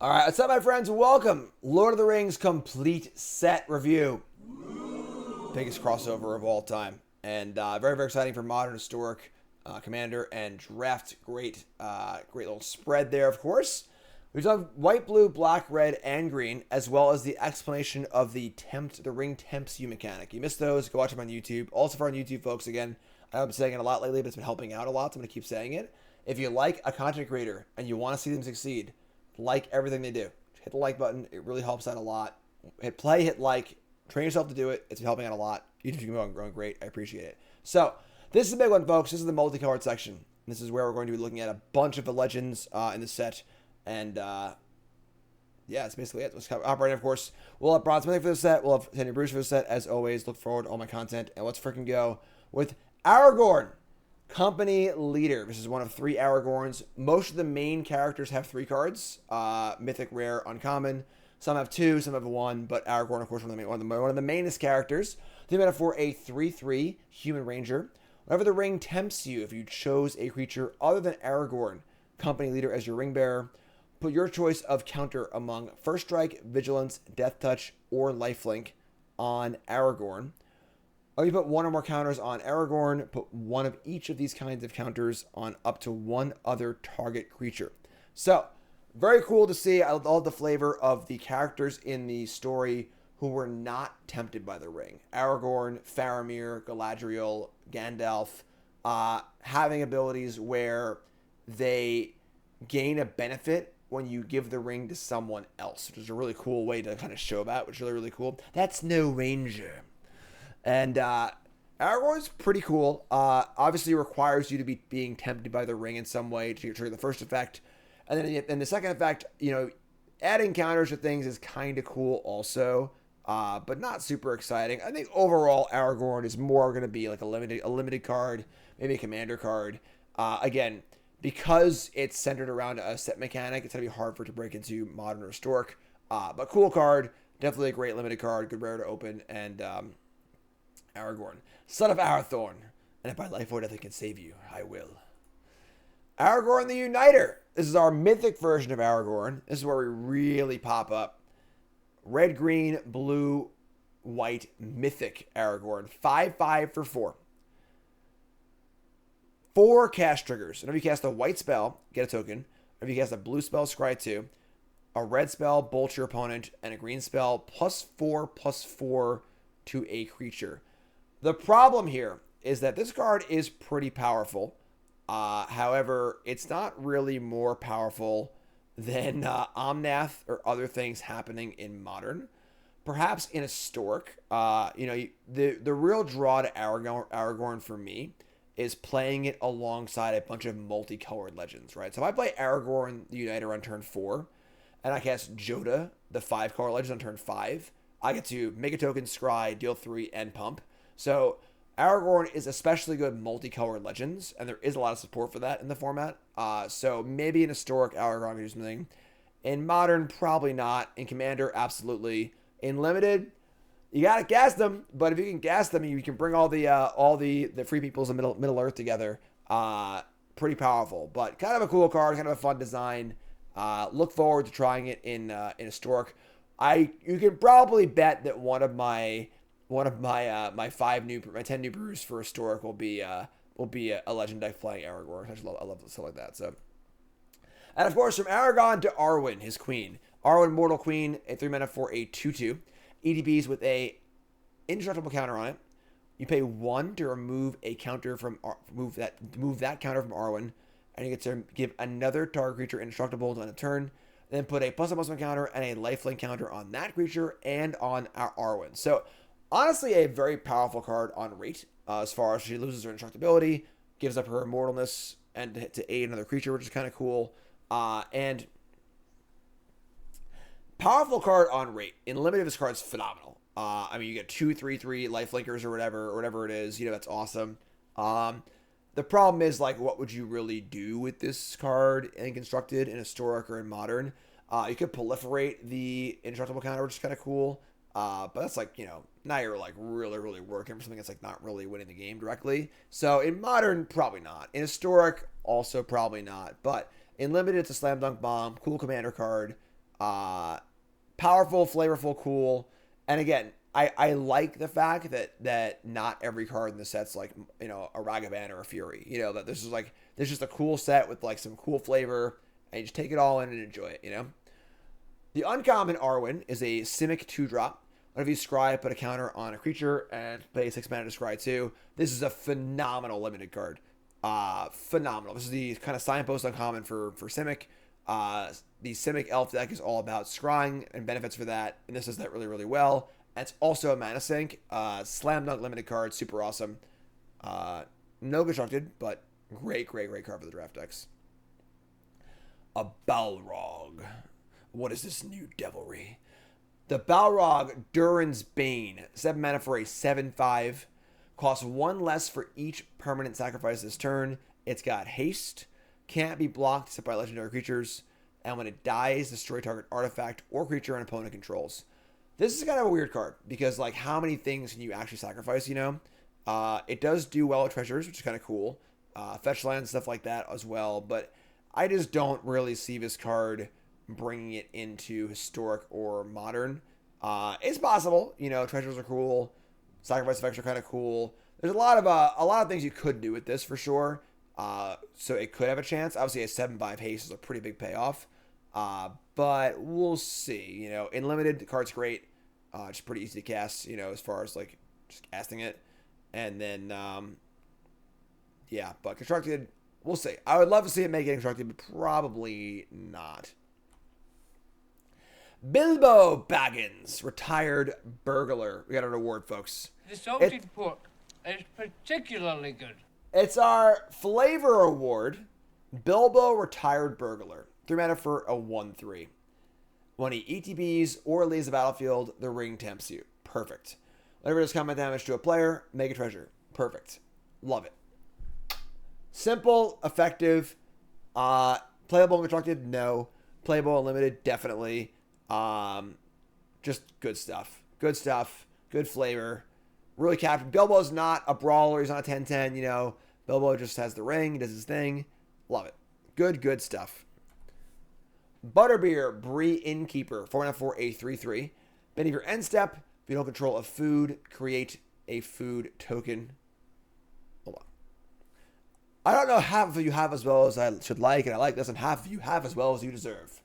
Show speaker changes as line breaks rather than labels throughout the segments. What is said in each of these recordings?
All right, what's up, my friends? Welcome. Lord of the Rings complete set review. Biggest crossover of all time. And very, very exciting for Modern, Historic, Commander, and Draft. Great little spread there, of course. We've done white, blue, black, red, and green, as well as the explanation of the ring tempts you mechanic. You missed those, go watch them on YouTube. Also for on YouTube, folks, again, I've been saying it a lot lately, but it's been helping out a lot, so I'm going to keep saying it. If you like a content creator and you want to see them succeed, like everything they do. Hit the like button. It really helps out a lot. Hit play, hit like. Train yourself to do it. It's helping out a lot. YouTube's growing great. I appreciate it. So, this is a big one, folks. This is the multicolored section. This is where we're going to be looking at a bunch of the legends in the set. And, yeah, that's basically it. Let's hop right in, of course. We'll have Bronze Mythic for the set. We'll have Sandy Bruce for the set. As always, look forward to all my content. And let's freaking go with Aragorn. Company Leader. This is one of 3 Aragorns. Most of the main characters have 3 cards. Mythic, Rare, Uncommon. Some have 2, some have 1, but Aragorn, of course, one of the mainest characters. Think about it for a 3/3 Human Ranger. Whenever the ring tempts you, if you chose a creature other than Aragorn, Company Leader, as your ring bearer, put your choice of counter among First Strike, Vigilance, Death Touch, or Lifelink on Aragorn. Or you put 1 or more counters on Aragorn, put 1 of each of these kinds of counters on up to 1 other target creature. So, very cool to see. I love the flavor of the characters in the story who were not tempted by the ring. Aragorn, Faramir, Galadriel, Gandalf, having abilities where they gain a benefit when you give the ring to someone else, which is a really cool way to kind of show that, which is really, really cool. That's no ranger. And Aragorn's pretty cool. Obviously requires you to be being tempted by the ring in some way to trigger the first effect. And then in the second effect, adding counters to things is kind of cool also, but not super exciting. I think overall Aragorn is more going to be like a limited card, maybe a commander card. Again, because it's centered around a set mechanic, it's going to be hard for it to break into Modern or Historic. But cool card, definitely a great limited card, good rare to open, and Aragorn, son of Arathorn, and if my life or death can save you, I will. Aragorn the Uniter. This is our mythic version of Aragorn. This is where we really pop up. Red, green, blue, white, mythic Aragorn. 5/5 for 4. 4 cast triggers. Whenever you cast a white spell, get a token. Whenever you cast a blue spell, scry 2. A red spell, bolt your opponent. And a green spell, +4/+4 to a creature. The problem here is that this card is pretty powerful. However, it's not really more powerful than Omnath or other things happening in Modern. Perhaps in Historic, the real draw to Aragorn for me is playing it alongside a bunch of multicolored legends, right? So if I play Aragorn the Uniter on turn 4, and I cast Joda, the 5-color legend, on turn 5, I get to make a token, scry, deal 3, and pump. So Aragorn is especially good multicolored legends, and there is a lot of support for that in the format. So maybe in Historic, Aragorn can do something. In Modern, probably not. In Commander, absolutely. In Limited, you gotta cast them, but if you can cast them, you can bring all the free peoples of Middle Earth together. Pretty powerful, but kind of a cool card, kind of a fun design. Look forward to trying it in Historic. You can probably bet that one of my 10 new brews for Historic will be a legend deck playing Aragorn. I love stuff like that. So, and of course, from Aragorn to Arwen, his queen. Arwen, Mortal Queen, a 3 mana for a 2/2. EDBs with a indestructible counter on it. You pay 1 to remove a counter from move that counter from Arwen, and you get to give another target creature indestructible on a turn. Then put a +1/+1 counter and a lifelink counter on that creature and on our Arwen. So honestly, a very powerful card on rate. As far as she loses her indestructibility, gives up her immortalness, and to aid another creature, which is kind of cool. And powerful card on rate. In Limited, this card's phenomenal. You get 2/3/3 lifelinkers or whatever it is. That's awesome. The problem is, what would you really do with this card in Constructed, in Historic, or in Modern? You could proliferate the indestructible counter, which is kind of cool. But that's now you're really, really working for something that's not really winning the game directly. So in Modern, probably not. In Historic, also probably not. But in Limited, it's a slam dunk bomb, cool commander card. Powerful, flavorful, cool. And again, I like the fact that not every card in the set's like, you know, a Ragavan or a Fury. You know, that this is just a cool set with like some cool flavor, and you just take it all in and enjoy it, you know? The uncommon Arwen is a Simic 2-drop. Whenever you scry, put a counter on a creature and play 6 mana to scry 2. This is a phenomenal limited card. Phenomenal. This is the kind of signpost uncommon for Simic. The Simic elf deck is all about scrying and benefits for that, and this does that really, really well. And it's also a mana sink. Slam dunk limited card, super awesome. No constructed, but great card for the draft decks. A Balrog. What is this new devilry? The Balrog, Durin's Bane. 7 mana for a 7/5. Costs 1 less for each permanent sacrifice this turn. It's got haste. Can't be blocked except by legendary creatures. And when it dies, destroy target artifact or creature an opponent controls. This is kind of a weird card because, like, how many things can you actually sacrifice, you know? It does do well with treasures, which is kind of cool. Fetch land, stuff like that as well. But I just don't really see this card bringing it into historic or modern. It's possible, you know, treasures are cool. Sacrifice effects are kind of cool. There's a lot of things you could do with this for sure. So it could have a chance. Obviously, a 7/5 haste is a pretty big payoff. But we'll see. You know, in limited, the card's great. It's pretty easy to cast, you know, as far as like just casting it. And then, yeah, but constructed, we'll see. I would love to see it make it constructed, but probably not. Bilbo Baggins, retired burglar. We got an award, folks.
The salted pork is particularly good.
It's our flavor award. Bilbo, retired burglar. 3 mana for a 1/3. When he ETBs or leaves the battlefield, the ring tempts you. Perfect. Whenever it does combat damage to a player, make a treasure. Perfect. Love it. Simple, effective. Playable and constructed? No. Playable and limited? Definitely. Just good stuff. Good stuff. Good flavor. Really captured. Bilbo's not a brawler. He's not a 10/10, you know. Bilbo just has the ring. He does his thing. Love it. Good stuff. Butterbeer, Bree Innkeeper. 4 mana for a 3/3. Beginning of your end step, if you don't control a food, create a food token. Hold on. I don't know half of you have as well as I should like, and I like this, and half of you have as well as you deserve.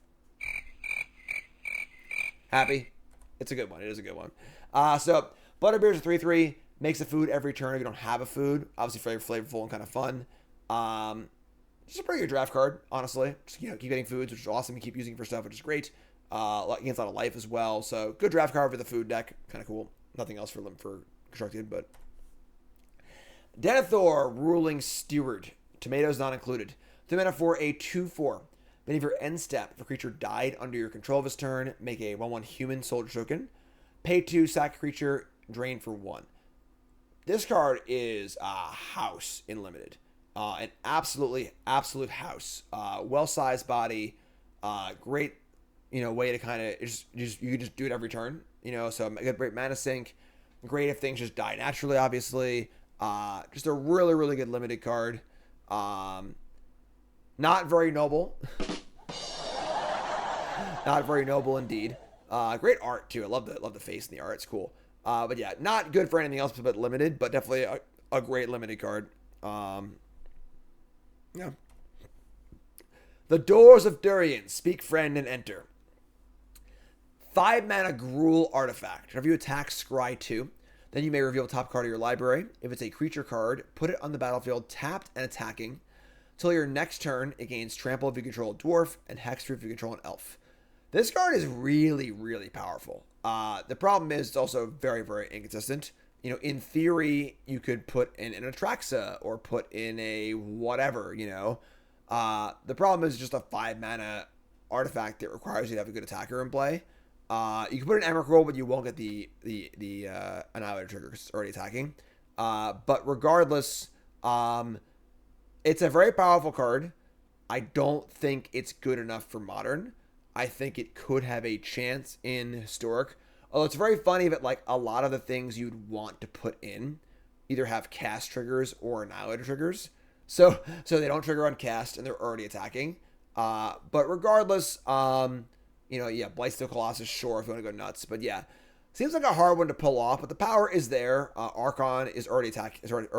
Happy? It's a good one. It is a good one. So Butterbeer's a 3/3. Makes a food every turn if you don't have a food. Obviously very flavorful and kind of fun. Just a pretty good draft card, honestly. Just, you know, keep getting foods, which is awesome. You keep using it for stuff, which is great. Against a lot of life as well. So good draft card for the food deck. Kind of cool. Nothing else for constructed, but Denethor, Ruling Steward. Tomatoes not included. 3 mana for a 2/4. Many of your end step, if a creature died under your control this turn, make a 1/1 human soldier token. Pay 2, sack creature, drain for 1. This card is a house in limited. An absolute house. Well-sized body. Great, you know, way to kind of you can just do it every turn. You know, so a great mana sink. Great if things just die naturally, obviously. Just a really good limited card. Not very noble. Not very noble indeed. Great art too. I love the face in the art. It's cool. But yeah, not good for anything else but limited, but definitely a great limited card. Yeah. The Doors of Durian. Speak friend and enter. 5 mana Gruul artifact. Whenever you attack, scry 2. Then you may reveal the top card of your library. If it's a creature card, put it on the battlefield tapped and attacking. Till your next turn, it gains trample if you control a dwarf and hexproof if you control an elf. This card is really powerful. The problem is it's also very inconsistent. You know, in theory, you could put in an Atraxa or put in a whatever, you know. The problem is just a 5 mana artifact that requires you to have a good attacker in play. You can put an Emrakul, but you won't get the Annihilator trigger because it's already attacking. But regardless, it's a very powerful card. I don't think it's good enough for Modern. I think it could have a chance in Historic. Although it's very funny that like a lot of the things you'd want to put in either have cast triggers or Annihilator triggers. So they don't trigger on cast and they're already attacking. But regardless, You know, yeah, Blightsteel Colossus, sure, if you want to go nuts. But yeah, seems like a hard one to pull off, but the power is there. Archon is already attacked. It does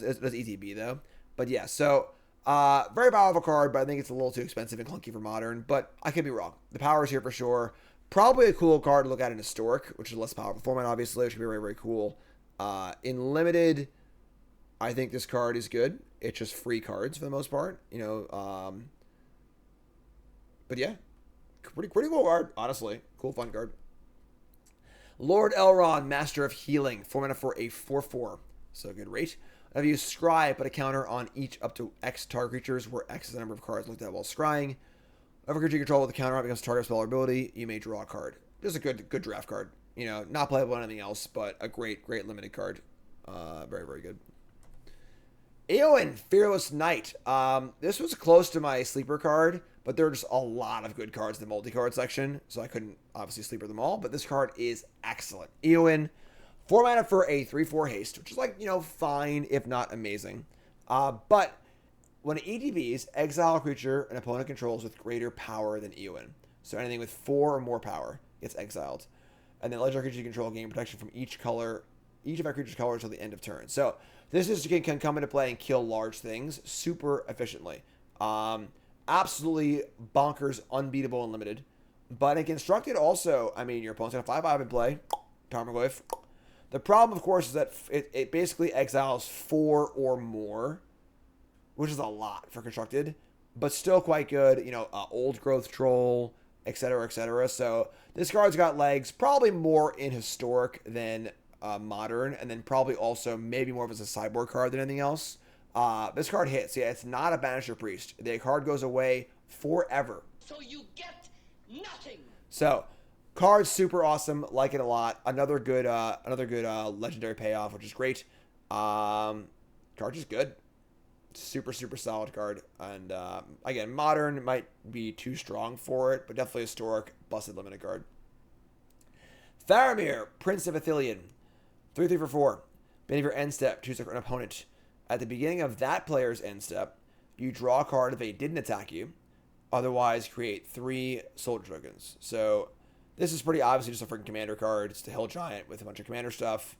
ETB, though. But yeah, so very powerful card, but I think it's a little too expensive and clunky for Modern. But I could be wrong. The power is here for sure. Probably a cool card to look at in Historic, which is a less powerful format, obviously, which could be very, very cool. In Limited, I think this card is good. It's just free cards for the most part, you know. But yeah, pretty cool card, honestly. Cool, fun card. Lord Elrond, Master of Healing, 4 mana for a 4/4. So good rate. I've used Scry, put a counter on each up to X target creatures, where X is the number of cards looked at while scrying. Whenever creature you control with a counter on becomes target spell or ability, you may draw a card. Just a good draft card. You know, not playable on anything else, but a great limited card. Very, very good. Eowyn, Fearless Knight. This was close to my sleeper card, but there are just a lot of good cards in the multi-card section, so I couldn't obviously sleeper them all, but this card is excellent. Eowyn, 4 mana for a 3/4 haste, which is like, you know, fine, if not amazing. But when it ETBs, exile a creature an opponent controls with greater power than Eowyn. So anything with 4 or more power gets exiled. And then legendary creatures you control gain protection from each of our creature's colors until the end of turn. So this can come into play and kill large things super efficiently. Absolutely bonkers, unbeatable, and limited. But in Constructed also, I mean, your opponent's got a 5/5 in play. Tarmogoyf. The problem, of course, is that it basically exiles 4 or more, which is a lot for Constructed, but still quite good. You know, Old Growth Troll, etc., etc. So this card's got legs, probably more in Historic than Modern, and then probably also maybe more of as a sideboard card than anything else. This card hits. Yeah, it's not a Banisher Priest. The card goes away forever.
So you get nothing.
So, card's super awesome. Like it a lot. Another good legendary payoff, which is great. Card just good. Super solid card. And again, Modern might be too strong for it, but definitely Historic, busted limited card. Faramir, Prince of Ithilien. 3/3 for 4. Beginning of your end step, choose an opponent. At the beginning of that player's end step, you draw a card if they didn't attack you. Otherwise, create 3 soldier tokens. So, this is pretty obviously just a freaking commander card. It's the Hill Giant with a bunch of commander stuff.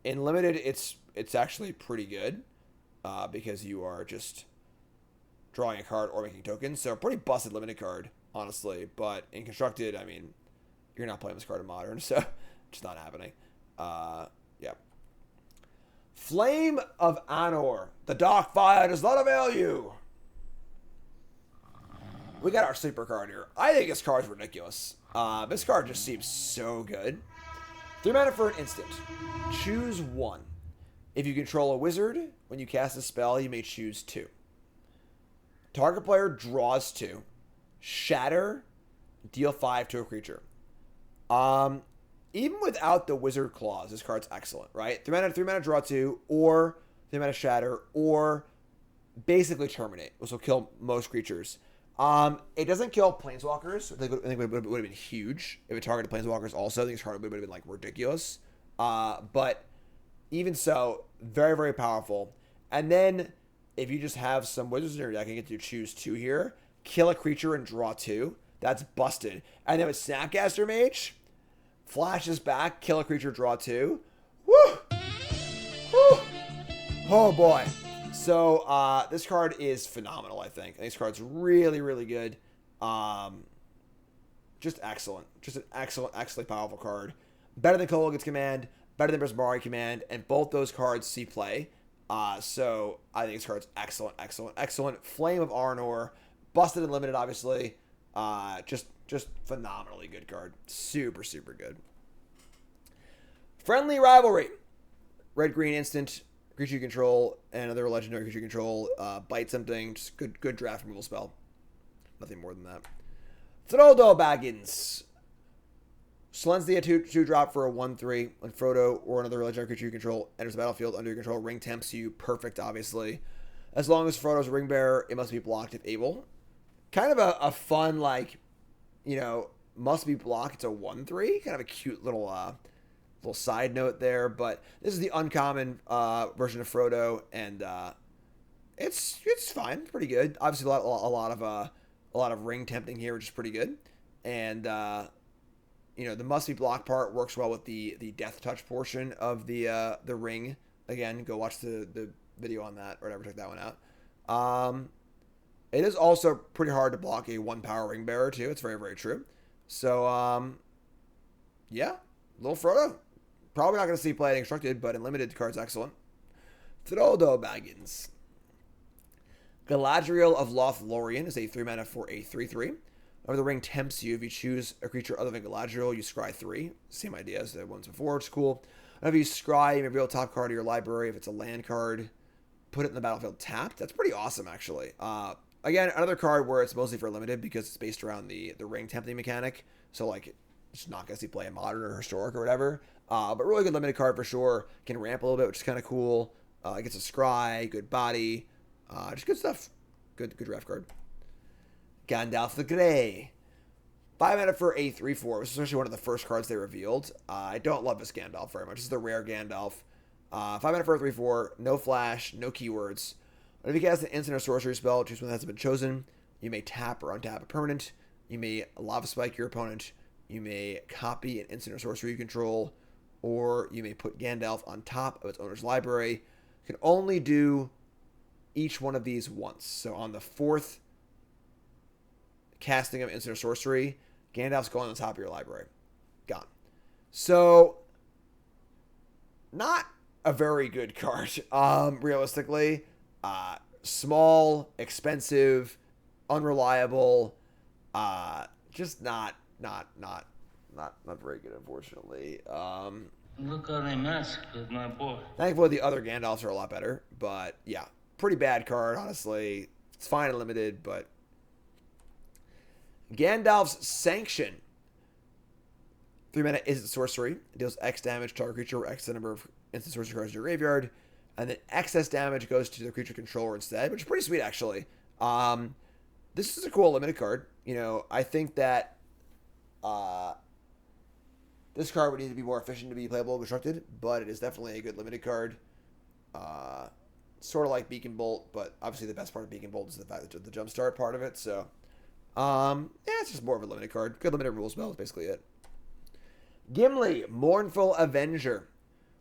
In Limited, it's actually pretty good because you are just drawing a card or making tokens. So, a pretty busted limited card, honestly. But in Constructed, I mean, you're not playing this card in Modern, so it's not happening. Yeah. Flame of Anor. The Dark Fire does not avail you. We got our sleeper card here. I think this card's ridiculous. This card just seems so good. 3 mana for an instant. Choose 1. If you control a wizard, when you cast a spell, you may choose 2. Target player draws 2. Shatter. Deal 5 to a creature. Even without the wizard clause, this card's excellent, right? 3 mana draw 2, or 3 mana shatter, or basically terminate, which will kill most creatures. It doesn't kill planeswalkers. I think it would have been huge if it targeted planeswalkers also. I think this card would have been like ridiculous. But even so, very, very powerful. And then if you just have some wizards in your deck and get to choose 2 here, kill a creature and draw 2, that's busted. And then with Snapcaster Mage, flashes back, kill a creature, draw 2. Woo! Woo! Oh boy. So this card is phenomenal, I think. This card's really, really good. Just excellent. Just an excellent powerful card. Better than Kolaghan's Command, better than Prismari Command, and both those cards see play. So I think this card's excellent. Flame of Arnor, busted and limited, obviously. Just phenomenally good card. Super good. Friendly Rivalry. Red-green instant. Creature you control and another legendary creature you control bite something. Just good draft removal spell. Nothing more than that. Frodo Baggins. Selesnya 2-drop for a 1/3. When Frodo or another legendary creature you control enters the battlefield under your control, ring temps you. Perfect, obviously. As long as Frodo's a ring bearer, it must be blocked if able. Kind of a fun, like, you know, must be blocked. It's a 1/3. Kind of a cute little side note there. But this is the uncommon version of Frodo, and it's fine. It's pretty good. Obviously, a lot a lot of ring tempting here, which is pretty good. And, you know, the must-be block part works well with the death touch portion of the ring. Again, go watch the video on that or whatever, check that one out. It is also pretty hard to block a 1-power ring bearer, too. It's very, very true. So, yeah, little Frodo. Probably not going to see play Instructed, but in limited, the card's excellent. Frodo Baggins. Galadriel of Lothlorien is a 3-mana for a 3/3. Whenever the ring tempts you, if you choose a creature other than Galadriel, you scry 3. Same idea as the ones before, which is cool. Whenever you scry, you may reveal top card of your library. If it's a land card, put it in the battlefield tapped. That's pretty awesome, actually. Again, another card where it's mostly for limited because it's based around the ring tempting mechanic. So, like, it's not going to see play in Modern or Historic or whatever. But really good limited card for sure. Can ramp a little bit, which is kind of cool. It gets a scry, good body. Just good stuff. Good draft card. Gandalf the Grey. 5 mana for a 3/4. This is actually one of the first cards they revealed. I don't love this Gandalf very much. This is the rare Gandalf. 5 mana for a 3/4. No flash, no keywords. If you cast an instant or sorcery spell, choose one that has been chosen. You may tap or untap a permanent. You may lava spike your opponent. You may copy an instant or sorcery you control. Or you may put Gandalf on top of its owner's library. You can only do each one of these once. So on the 4th casting of instant or sorcery, Gandalf's going on top of your library. Gone. So, not a very good card, realistically. Small, expensive, unreliable, just not very good, unfortunately.
Look how they massacred my boy.
Thankfully, the other Gandalfs are a lot better, but yeah, pretty bad card, honestly. It's fine and limited, but Gandalf's Sanction. 3 mana is sorcery. It deals X damage to target creature or X the number of instant sorcery cards in your graveyard. And then excess damage goes to the creature controller instead, which is pretty sweet, actually. This is a cool limited card. You know, I think that this card would need to be more efficient to be playable and constructed, but it is definitely a good limited card. Sort of like Beacon Bolt, but obviously the best part of Beacon Bolt is the fact that the jumpstart part of it. So, yeah, it's just more of a limited card. Good limited rule spell is basically it. Gimli, Mournful Avenger.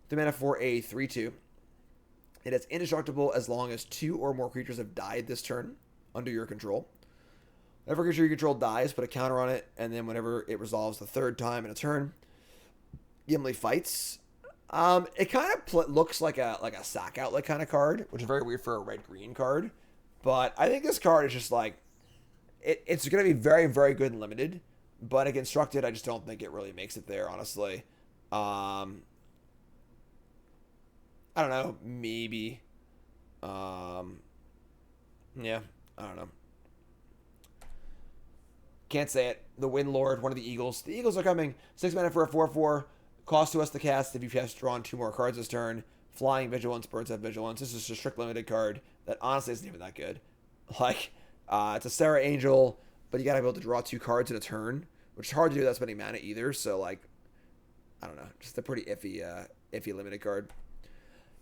3 mana for a 3/2. It is indestructible as long as 2 or more creatures have died this turn under your control. Whenever a creature you control dies, put a counter on it, and then whenever it resolves the 3rd time in a turn, Gimli fights. It kind of looks like a sack outlet kind of card, which is very weird for a red-green card. But I think this card is just like, it's going to be very, very good and limited. But in constructed, I just don't think it really makes it there, honestly. I don't know. Maybe. Yeah. I don't know. Can't say it. The Wind Lord, one of the Eagles. The Eagles are coming. 6 mana for a 4/4. Cost to us to cast if you've drawn 2 more cards this turn. Flying Vigilance Birds have Vigilance. This is a strict limited card that honestly isn't even that good. Like, it's a Sarah Angel, but you gotta be able to draw 2 cards in a turn, which is hard to do that spending mana either. So, like, I don't know. Just a pretty iffy limited card.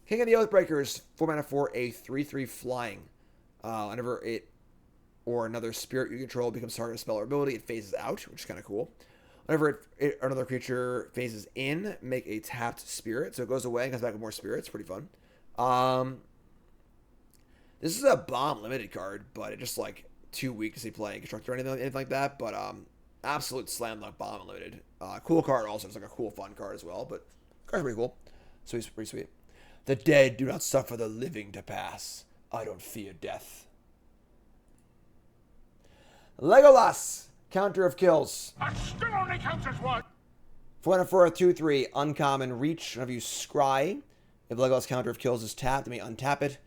King of the Oathbreakers, 4 mana for a 3/3 flying. Whenever it or another spirit you control becomes target of spell or ability, it phases out, which is kind of cool. Whenever another creature phases in, make a tapped spirit. So it goes away and comes back with more spirits. Pretty fun. This is a bomb limited card, but it's just like too weak to see play constructed or anything like that. But absolute slam dunk bomb limited. Cool card also. It's like a cool fun card as well. But card's pretty cool. So he's pretty sweet. The dead do not suffer the living to pass. I don't fear death. Legolas, counter of kills.
That still only counts as one.
4 mana for a 2/3 uncommon reach. Whenever you scry, if Legolas counter of kills is tapped, you may untap it.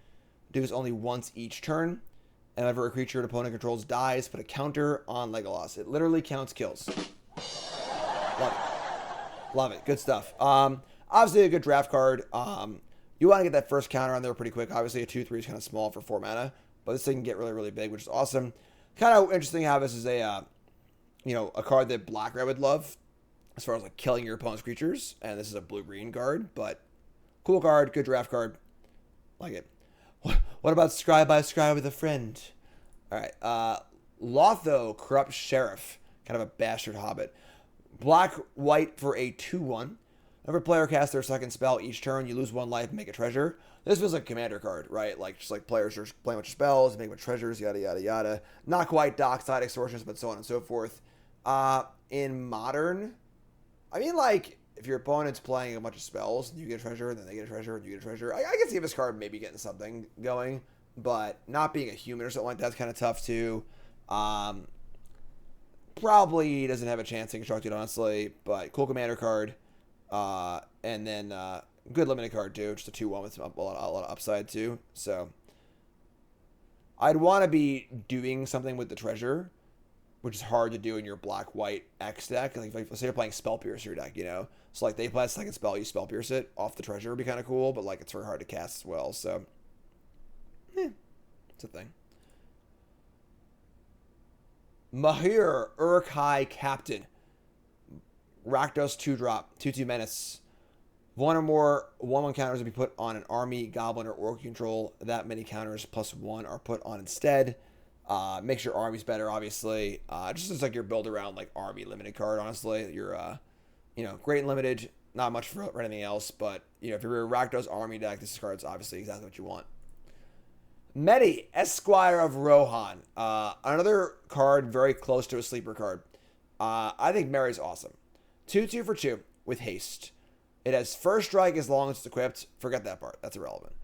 Do this only once each turn. And whenever a creature an opponent controls dies, put a counter on Legolas. It literally counts kills. Love it. Love it. Good stuff. Obviously a good draft card. You want to get that first counter on there pretty quick. Obviously a 2/3 is kind of small for 4 mana, but this thing can get really, really big, which is awesome. Kind of interesting how this is a card that Black-Red would love as far as like killing your opponent's creatures, and this is a blue-green card, but cool card, good draft card. Like it. What about Scry by Scry with a friend? All right. Lotho, Corrupt Sheriff, kind of a bastard hobbit. Black, white for a 2/1. Whenever a player casts their second spell each turn, you lose 1 life and make a treasure. This feels like a commander card, right? Like, just like players are playing a bunch of spells, making a bunch of treasures, yada, yada, yada. Not quite Dockside Extortions, but so on and so forth. In Modern, I mean, like, if your opponent's playing a bunch of spells, and you get a treasure, and then they get a treasure, and you get a treasure, I can see this card maybe getting something going, but not being a human or something like that's kind of tough, too. Probably doesn't have a chance in Constructed, honestly, but cool commander card. And then good limited card too, just a 2/1 with a lot of upside too. So I'd want to be doing something with the treasure, which is hard to do in your black-white X deck. Like, let's say you're playing Spell Piercer deck, you know? So, like, they play a second spell, you Spell Pierce it off the treasure would be kind of cool, but, like, it's very hard to cast as well, so it's a thing. Mahir, Uruk-hai Captain. Rakdos 2-drop, 2/2 Menace. 1 or more 1/1 counters will be put on an army, goblin, or orc control. That many counters plus 1 are put on instead. Makes your armies better, obviously. Just as like your build around like army limited card, honestly. You're, great and limited. Not much for anything else, but if you're a Rakdos army deck, this card's obviously exactly what you want. Medi, Esquire of Rohan. Another card very close to a sleeper card. I think Meri's awesome. 2/2 for 2 with haste. It has first strike as long as it's equipped. Forget that part. That's irrelevant.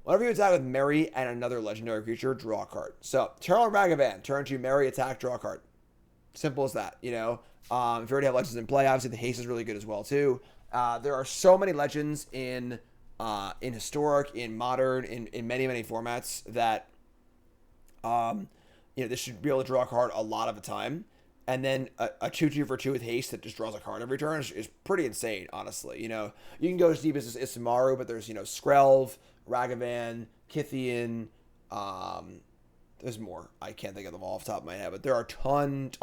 Whenever you attack with Meri and another legendary creature, draw a card. So, turn on Ragavan. Turn to Meri, attack, draw a card. Simple as that, If you already have legends in play, obviously the haste is really good as well, too. There are so many legends in Historic, in Modern, in many, many formats that, this should be able to draw a card a lot of the time. And then a 2/2 for 2 with haste that just draws a card every turn is pretty insane, honestly. You can go as deep as Isamaru, but there's, Skrelv, Ragavan, Kithian, there's more. I can't think of them all off the top of my head, but there are tons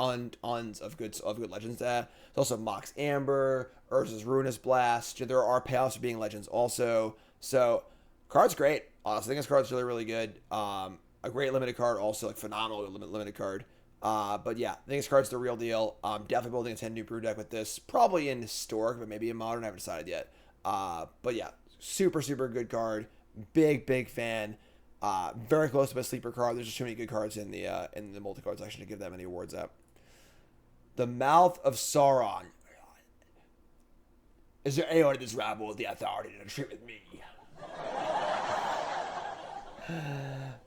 of good legends there. There's also Mox Amber, Urza's Ruinous Blast. There are payoffs for being legends also. So, card's great. Honestly, I think this card's really, really good. A great limited card, also like phenomenal limited card. But yeah, I think this card's the real deal. Definitely building a 10 new brew deck with this. Probably in Historic, but maybe in Modern. I haven't decided yet. But yeah, super, super good card. Big fan. Very close to my sleeper card. There's just too many good cards in the multicolored section to give that many awards out. The Mouth of Sauron. Is there anyone in this rabble with the authority to treat with me?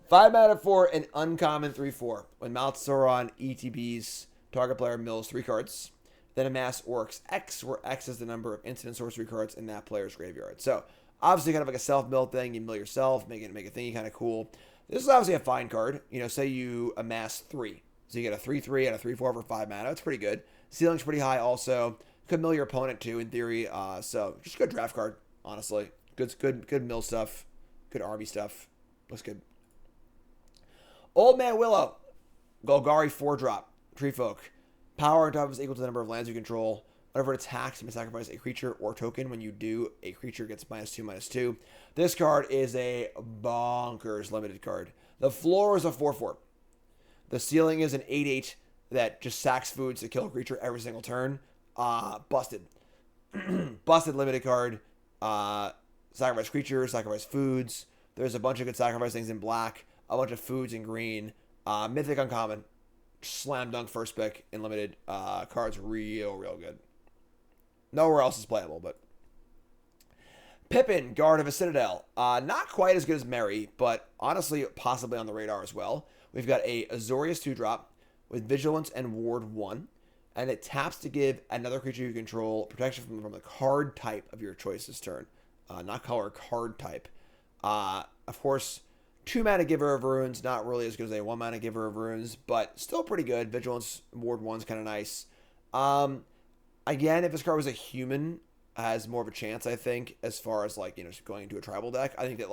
5 mana for an uncommon 3/4. When Mouth Sauron ETBs, target player mills 3 cards. Then amass Orcs X, where X is the number of instant sorcery cards in that player's graveyard. So, obviously kind of like a self-mill thing. You mill yourself, make a thingy kind of cool. This is obviously a fine card. Say you amass 3. So you get a 3/3 and a 3/4 for 5 mana. It's pretty good. Ceiling's pretty high also. Could mill your opponent too, in theory. So, just a good draft card, honestly. Good mill stuff. Good army stuff. Looks good. Old Man Willow. Golgari 4-drop. Tree Folk. Power on top is equal to the number of lands you control. Whenever it attacks, you may sacrifice a creature or token. When you do, a creature gets -2/-2. This card is a bonkers limited card. The floor is a 4/4. The ceiling is an 8/8 that just sacks foods to kill a creature every single turn. Busted. Busted limited card. Sacrifice creatures, sacrifice foods. There's a bunch of good sacrifice things in black. A bunch of foods in green. Mythic uncommon. Slam dunk first pick in limited. Card's real good. Nowhere else is playable, but. Pippin, Guard of a Citadel. Not quite as good as Meri, but honestly, possibly on the radar as well. We've got a Azorius 2-drop with Vigilance and Ward 1. And it taps to give another creature you control protection from the card type of your choice this turn. Not color, card type. Of course, 2 mana Giver of Runes, not really as good as a 1 mana Giver of Runes, but still pretty good. Vigilance Ward 1's kind of nice. Again, if this card was a human, has more of a chance, I think, as far as going into a tribal deck. I think that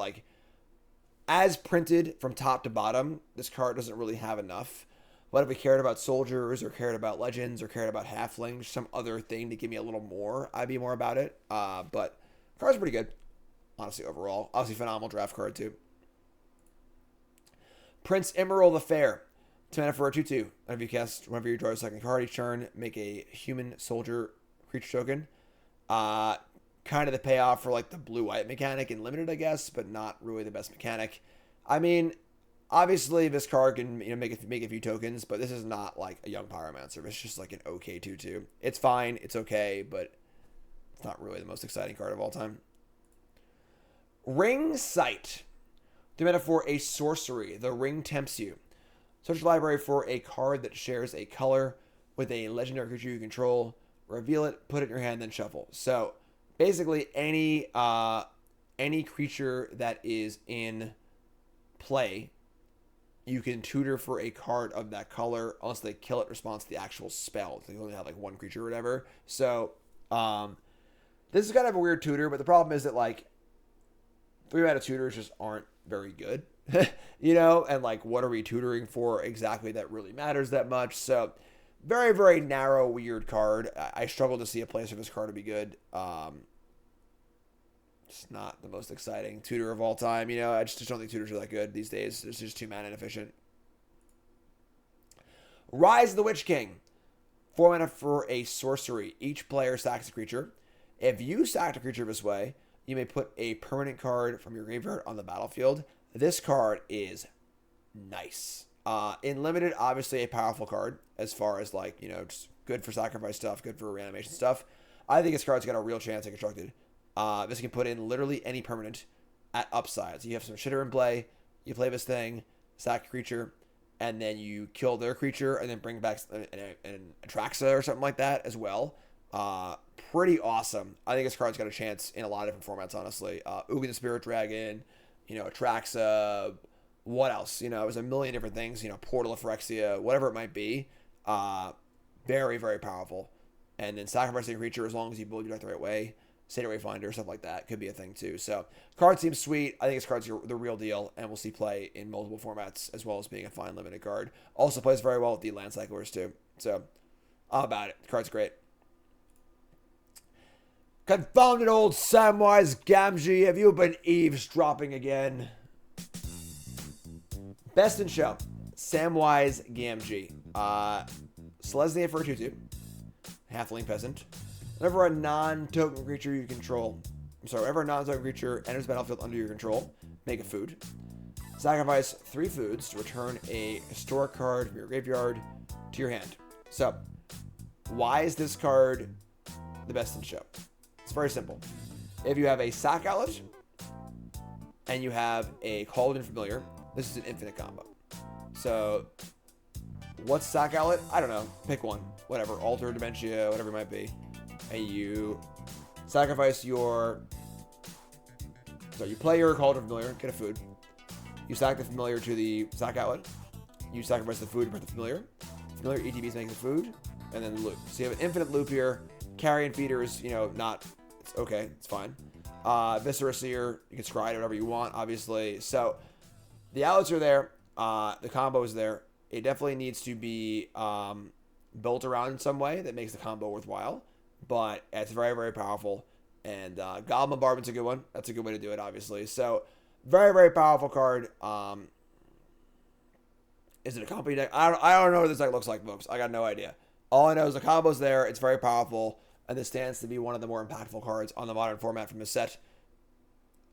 as printed from top to bottom, this card doesn't really have enough. But if we cared about soldiers or cared about legends or cared about halflings, some other thing to give me a little more, I'd be more about it. But card's pretty good, honestly, overall. Obviously, phenomenal draft card, too. Prince Emerald the Fair. 2 mana for a 2/2. Whenever you cast, whenever you draw a second card each turn, make a human soldier creature token. Kind of the payoff for like the blue-white mechanic in limited, I guess, but not really the best mechanic. I mean, obviously this card can make a few tokens, but this is not like a young pyromancer. It's just like an okay 2/2. It's fine, it's okay, but it's not really the most exciting card of all time. Ring Sight. 2 mana for a sorcery. The ring tempts you. Search the library for a card that shares a color with a legendary creature you control. Reveal it, put it in your hand, then shuffle. So basically, any creature that is in play, you can tutor for a card of that color unless they kill it. Responds to the actual spell. They only have like one creature or whatever. So this is kind of a weird tutor, but the problem is that like 3-mana tutors just aren't very good. And like, what are we tutoring for exactly that really matters that much? So, very, very narrow, weird card. I struggle to see a place for this card to be good. It's not the most exciting tutor of all time. I just don't think tutors are that good these days. It's just too mana inefficient. Rise of the Witch King. 4 mana for a sorcery. Each player sacks a creature. If you sacked a creature this way, you may put a permanent card from your graveyard on the battlefield. This card is nice. In limited, obviously a powerful card as far as like, just good for sacrifice stuff, good for reanimation stuff. I think this card's got a real chance at constructed. This can put in literally any permanent at upside. So you have some shitter in play, you play this thing, sack a creature, and then you kill their creature and then bring back an Atraxa or something like that as well. Pretty awesome. I think this card's got a chance in a lot of different formats, honestly. Ugin the Spirit Dragon, Atraxa, what else? There's a million different things, Portal of Phyrexia, whatever it might be. Very, very powerful. And then sacrificing a creature as long as you build your deck the right way. State Wayfinder, stuff like that could be a thing too. So, card seems sweet. I think this card's the real deal, and we'll see play in multiple formats as well as being a fine limited card. Also plays very well with the land cyclers too. So, all about it. The card's great. Confounded old Samwise Gamgee, have you been eavesdropping again? Best in show, Samwise Gamgee. Selesnya for a 2/2. Halfling Peasant. Whenever a non-token creature you control, whenever a non-token creature enters the battlefield under your control, make a food. Sacrifice 3 foods to return a historic card from your graveyard to your hand. So, why is this card the best in show? It's very simple. If you have a Sack Outlet and you have a Cauldron Familiar, this is an infinite combo. So, what's Sack Outlet? I don't know. Pick one. Whatever. Alter, Dementia, whatever it might be. And you sacrifice your... So, you play your Cauldron Familiar, get a food. You sack the Familiar to the Sack Outlet. You sacrifice the food to put the Familiar. Familiar ETBs makes the food. And then loop. So, you have an infinite loop here. Carrion Feeder is, not... It's okay. It's fine. Viscera Seer, you can scry it whatever you want, obviously. So, the outlets are there. The combo is there. It definitely needs to be built around in some way that makes the combo worthwhile. But it's very, very powerful. And Goblin Bombardment's a good one. That's a good way to do it, obviously. So, very, very powerful card. Is it a company deck? I don't know what this deck looks like, folks. I got no idea. All I know is the combo's there. It's very powerful. And this stands to be one of the more impactful cards on the modern format from this set.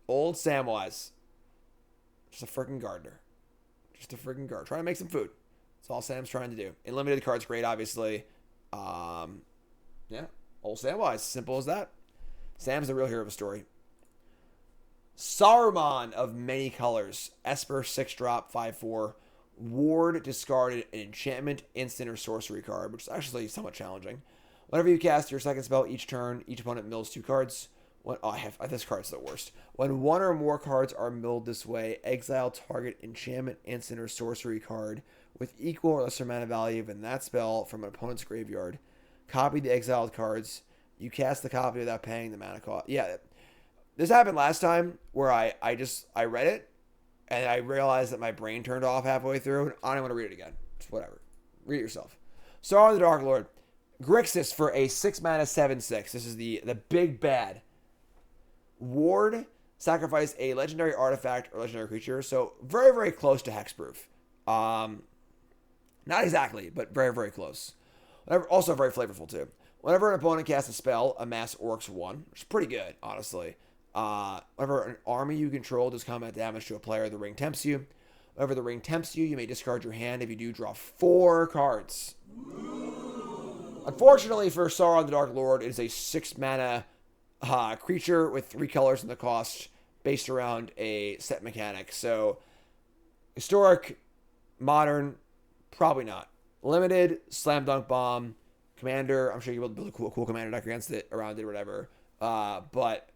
Old Samwise. Just a freaking gardener. Just a freaking gardener. Trying to make some food. That's all Sam's trying to do. In limited, the card's great, obviously. Yeah. Old Samwise. Simple as that. Sam's the real hero of the story. Saruman of Many Colors. Esper 6-drop 5/4. Ward discarded an enchantment, instant, or sorcery card, which is actually somewhat challenging. Whenever you cast your second spell each turn, each opponent mills 2 cards. This card's the worst. When 1 or more cards are milled this way, exile target enchantment, instant, or sorcery card with equal or lesser mana value than that spell from an opponent's graveyard. Copy the exiled cards. You cast the copy without paying the mana cost. Yeah, this happened last time where I read it and I realized that my brain turned off halfway through. And I don't want to read it again. Just whatever. Read it yourself. Sauron the Dark Lord. Grixis for a 6-mana 7/6. This is the big bad. Ward, sacrifice a legendary artifact or legendary creature. So very, very close to hexproof. Not exactly, but very, very close. Also very flavorful, too. Whenever an opponent casts a spell, amass Orcs 1, which is pretty good, honestly. Whenever an army you control does combat damage to a player, the ring tempts you. Whenever the ring tempts you, you may discard your hand. If you do, draw 4 cards. Unfortunately for Sauron the Dark Lord, it is a 6 mana creature with 3 colors in the cost based around a set mechanic. So, historic, modern, probably not. Limited, slam dunk bomb, commander. I'm sure you'll be able to build a cool commander deck against it, around it, whatever. But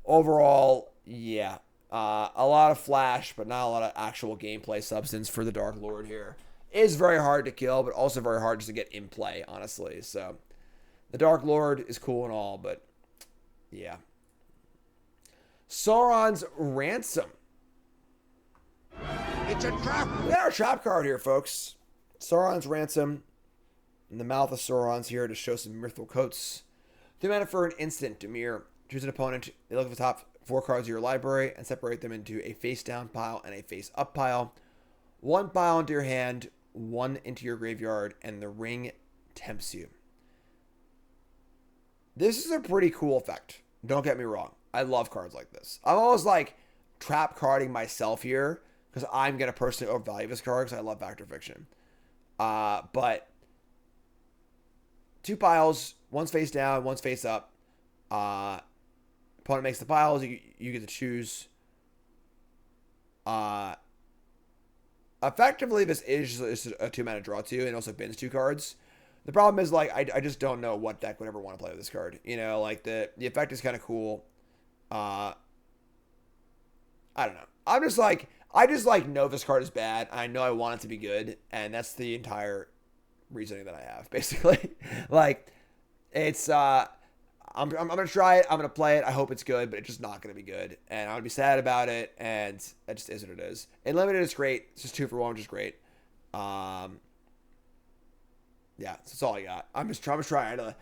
overall, yeah. A lot of flash, but not a lot of actual gameplay substance for the Dark Lord here. It is very hard to kill, but also very hard just to get in play, honestly. So, the Dark Lord is cool and all, but yeah. Sauron's Ransom.
It's a trap!
We got our trap card here, folks. Sauron's Ransom. In the mouth of Sauron's here to show some mithril coats. 2 mana for an instant, Dimir. Choose an opponent. They look at the top 4 cards of your library and separate them into a face-down pile and a face-up pile. 1 pile into your hand, 1 into your graveyard, and the ring tempts you. This is a pretty cool effect. Don't get me wrong. I love cards like this. I'm almost like trap carding myself here because I'm going to personally overvalue this card because I love Fact or Fiction. But 2 piles, one's face down, one's face up. Opponent makes the piles, you get to choose. Effectively, this is a 2 mana draw 2 and also bins 2 cards. The problem is, like, I just don't know what deck would ever want to play with this card. You know, like, the effect is kind of cool. I don't know. I just know this card is bad. I know I want it to be good, and that's the entire reasoning that I have, basically. Like, it's, I'm going to try it. I'm going to play it. I hope it's good, but it's just not going to be good. And I'm going to be sad about it, and that just is what it is. In Limited, it's great. It's just 2 for 1, which is great. Yeah, that's all I got. I'm just trying to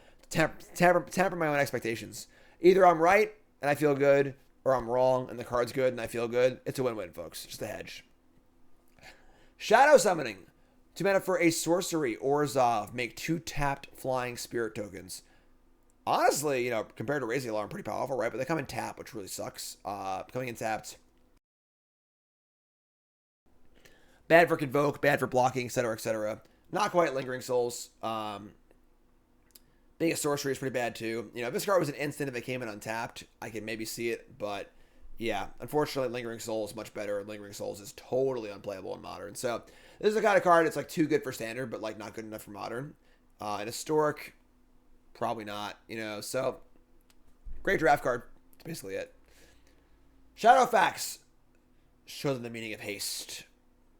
temper my own expectations. Either I'm right and I feel good, or I'm wrong and the card's good and I feel good. It's a win-win, folks. Just a hedge. Shadow Summoning. 2 mana for a sorcery. Orzhov. Make 2 tapped flying spirit tokens. Honestly, you know, compared to Raising Alarm, pretty powerful, right? But they come in tap, which really sucks. Coming in tapped. Bad for Convoke, bad for blocking, etc., etc. Not quite Lingering Souls. Being a sorcery is pretty bad too. You know, if this card was an instant, if it came in untapped, I could maybe see it. But yeah, unfortunately, Lingering Souls is much better. Lingering Souls is totally unplayable in Modern. So this is the kind of card that's like too good for Standard, but like not good enough for Modern. In Historic, probably not. You know, so great draft card. That's basically it. Shadowfax. Show them the meaning of haste.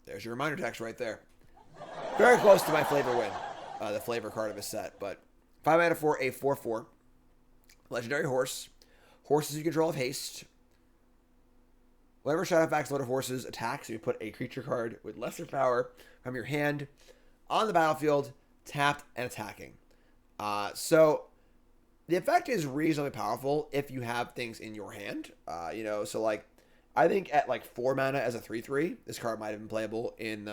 There's your reminder text right there. Very close to my flavor win. The flavor card of his set. But 5 mana for a 4/4. Legendary horse. Horses you control have haste. Whenever Shadowfax loaded horses attacks, you put a creature card with lesser power from your hand on the battlefield, tapped and attacking. So the effect is reasonably powerful if you have things in your hand. You know, so like I think at like 4 mana as a 3/3, this card might have been playable in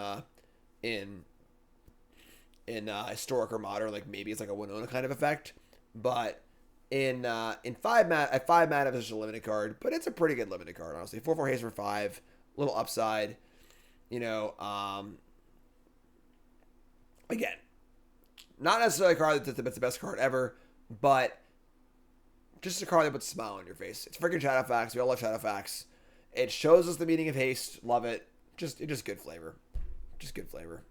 Historic or Modern. Like maybe it's like a Winona kind of effect, but in 5 mana at 5 mana it's just a limited card, but it's a pretty good limited card, honestly. 4/4 haste for 5, little upside. You know, again, not necessarily a card that's the best card ever, but just a card that puts a smile on your face. It's freaking Shadowfax. We all love Shadowfax. It shows us the meaning of haste. Love it. Just good flavor. Just good flavor.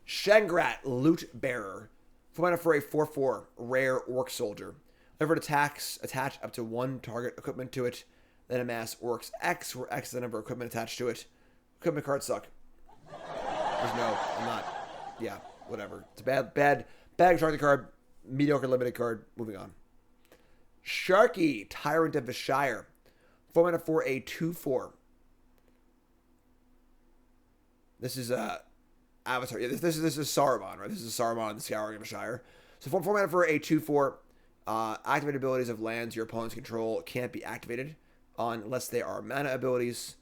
Shengrat, Loot Bearer. 4 mana for a 4/4 rare Orc Soldier. Whenever it attacks, attach up to 1 target equipment to it. Then amass Orcs X, where X is the number of equipment attached to it. Equipment cards suck. I'm not. Yeah, whatever. It's a bad target card. Mediocre limited card. Moving on. Sharky, Tyrant of the Shire. 4 mana for a 2/4. This is Avatar. Yeah, this is Saruman, right? This is Saruman, the Scouring of the Shire. So 4 mana for a 2/4. Activated abilities of lands your opponents control can't be activated unless they are mana abilities.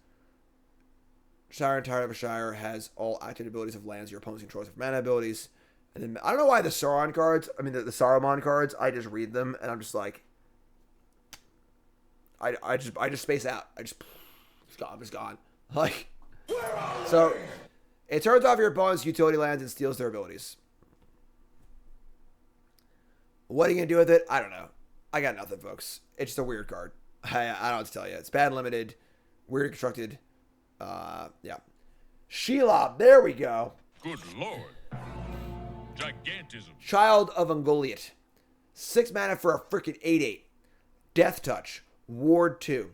Shire and Tyrant of a Shire has all active abilities of lands your opponents controls for mana abilities. And then I don't know why the Sauron cards, I mean the Saruman cards, I just read them and I'm just like, I just space out. It's gone. Like, so it turns off your opponent's utility lands and steals their abilities. What are you gonna do with it? I don't know. I got nothing, folks. It's just a weird card. I don't know what to tell you. It's bad and limited, weird constructed. Yeah. Shelob, there we go.
Good lord. Gigantism.
Child of Ungoliant. 6 mana for a freaking 8/8. Death Touch. Ward 2.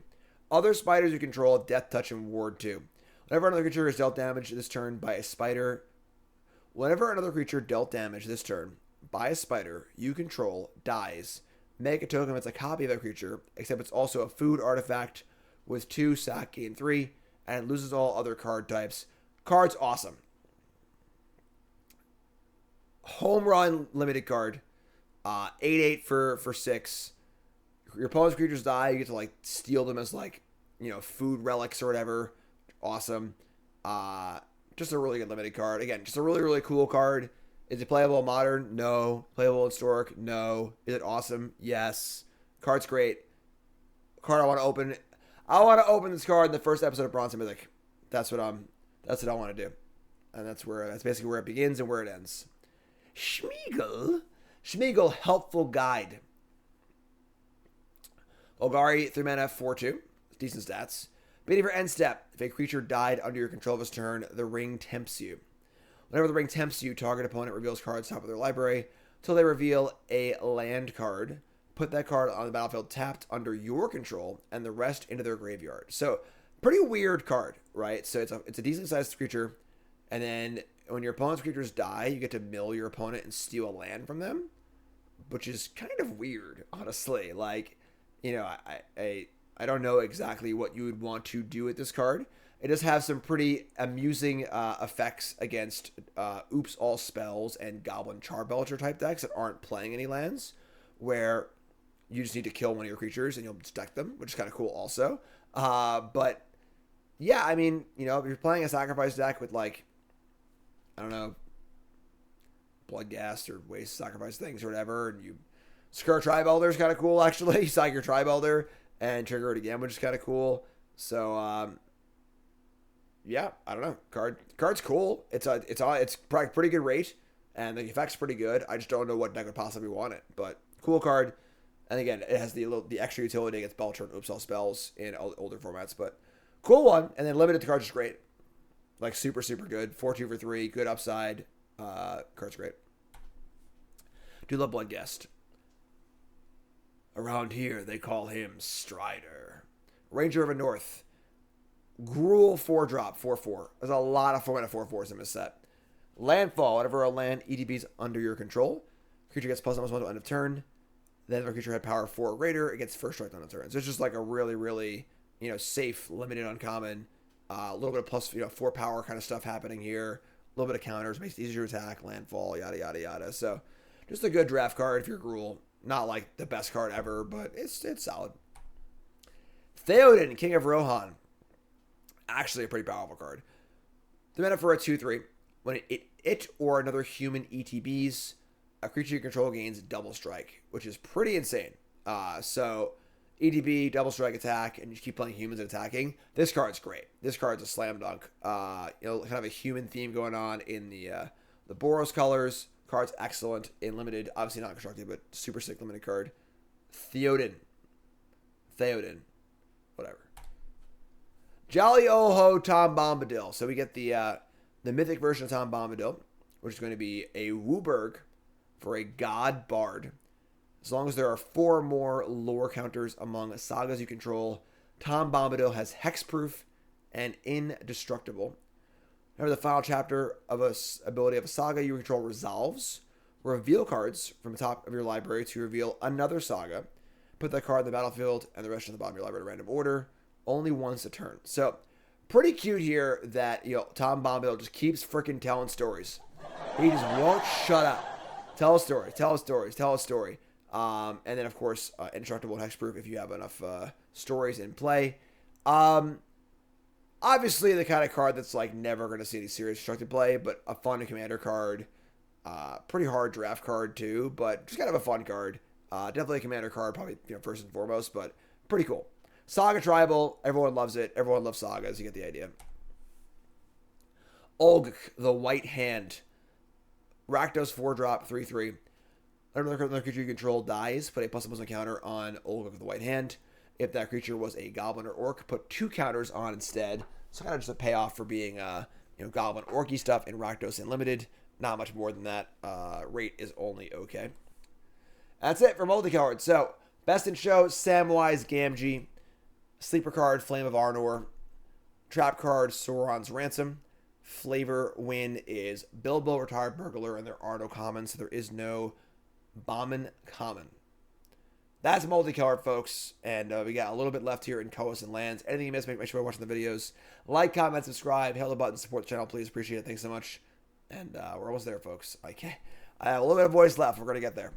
Other spiders you control have Death Touch and Ward 2. Whenever another creature is dealt damage this turn by a spider. Whenever another creature dealt damage this turn by a spider you control dies, make a token that's a copy of that creature, except it's also a food artifact with 2 sack, gain 3, and it loses all other card types. Card's awesome. Home run limited card. 8/8 for 6. Your opponent's creatures die, you get to like steal them as like, you know, food relics or whatever. Awesome. Just a really good limited card. Again, just a really, really cool card. Is it playable in Modern? No. Playable in Historic? No. Is it awesome? Yes. Card's great. Card I want to open. I want to open this card in the first episode of Bronze and Mythic. That's what I want to do. And that's basically where it begins and where it ends. Smeagle, Helpful Guide. Golgari, 3 mana, 4/2. Decent stats. Beginning for end step. If a creature died under your control of his turn, the ring tempts you. Whenever the ring tempts you, target opponent reveals cards top of their library until they reveal a land card. Put that card on the battlefield tapped under your control and the rest into their graveyard. So, pretty weird card, right? So it's a decent sized creature, and then when your opponent's creatures die, you get to mill your opponent and steal a land from them, which is kind of weird, honestly. Like, you know, I don't know exactly what you would want to do with this card. It does have some pretty amusing effects against Oops All Spells and Goblin Charbelcher type decks that aren't playing any lands, where you just need to kill one of your creatures and you'll deck them, which is kind of cool also. But yeah, I mean, you know, if you're playing a sacrifice deck with like, I don't know, Bloodghast or waste sacrifice things or whatever, and you Scourge Tribe Elder is kind of cool actually. You sack your Tribe Elder and trigger it again, which is kind of cool. So yeah, I don't know. Card's cool. It's probably pretty good rate, and the effect's pretty good. I just don't know what deck would possibly want it, but cool card. And again, it has the extra utility against Belcher and Oops All Spells in older formats, but cool one. And then limited to cards is great, like super good. 4/2 for 3, good upside. Card's great. Do love Bloodghast. Around here, they call him Strider. Ranger of the North. Gruel 4-drop, 4/4. There's a lot of 4-mana 4/4s in this set. Landfall. Whenever a land ETBs under your control, creature gets +1/+1 to end of turn. Then if a creature had power 4 or greater, it gets first strike on the turn. So it's just like a really, really, you know, safe, limited, uncommon. A little bit of plus, 4 power kind of stuff happening here. A little bit of counters, makes it easier to attack, landfall, yada, yada, yada. So just a good draft card if you're Gruel. Not like the best card ever, but it's solid. Theoden, King of Rohan. Actually a pretty powerful card. The mana for a 2/3. When it or another human ETBs, a creature you control gains double strike, which is pretty insane. So ETB, double strike attack, and you keep playing humans and attacking. This card's great. This card's a slam dunk. Kind of a human theme going on in the Boros colors. Card's excellent in limited, obviously not constructed, but super sick limited card. Theoden, whatever. Jolly Oho Tom Bombadil. So we get the mythic version of Tom Bombadil, which is going to be a Wooburg for a God Bard. As long as there are 4 more lore counters among sagas you control, Tom Bombadil has hexproof and indestructible. Whenever the final chapter of a ability of a saga you control resolves, reveal cards from the top of your library to reveal another saga. Put that card in the battlefield and the rest of the bottom of your library in random order, only once a turn. So, pretty cute here that, Tom Bombadil just keeps freaking telling stories. He just won't shut up. Tell a story. And then, of course, indestructible and hexproof if you have enough stories in play. Obviously, the kind of card that's like never going to see any serious constructed play, but a fun commander card. Pretty hard draft card too, but just kind of a fun card. Definitely a commander card, probably first and foremost, but pretty cool. Saga Tribal, everyone loves it. Everyone loves sagas. You get the idea. Olg, the White Hand. Rakdos 4-drop, 3/3. Another creature you control dies. Put a +1/+1 counter on Olg, the White Hand. If that creature was a Goblin or Orc, put 2 counters on instead. So kind of just a payoff for being Goblin Orky stuff in Rakdos Unlimited. Not much more than that. Rate is only okay. That's it for Multicolored. So, best in show, Samwise Gamgee. Sleeper card, Flame of Arnor. Trap card, Saurons Ransom. Flavor win is Bilbo, Retired Burglar, and there are no commons, so there is no Bombin Common. That's Multicolored, folks, and we got a little bit left here in Colors and Lands. Anything you missed, make sure you're watching the videos. Like, comment, subscribe, hit the button, support the channel, please. Appreciate it. Thanks so much. And we're almost there, folks. I have a little bit of voice left. We're going to get there.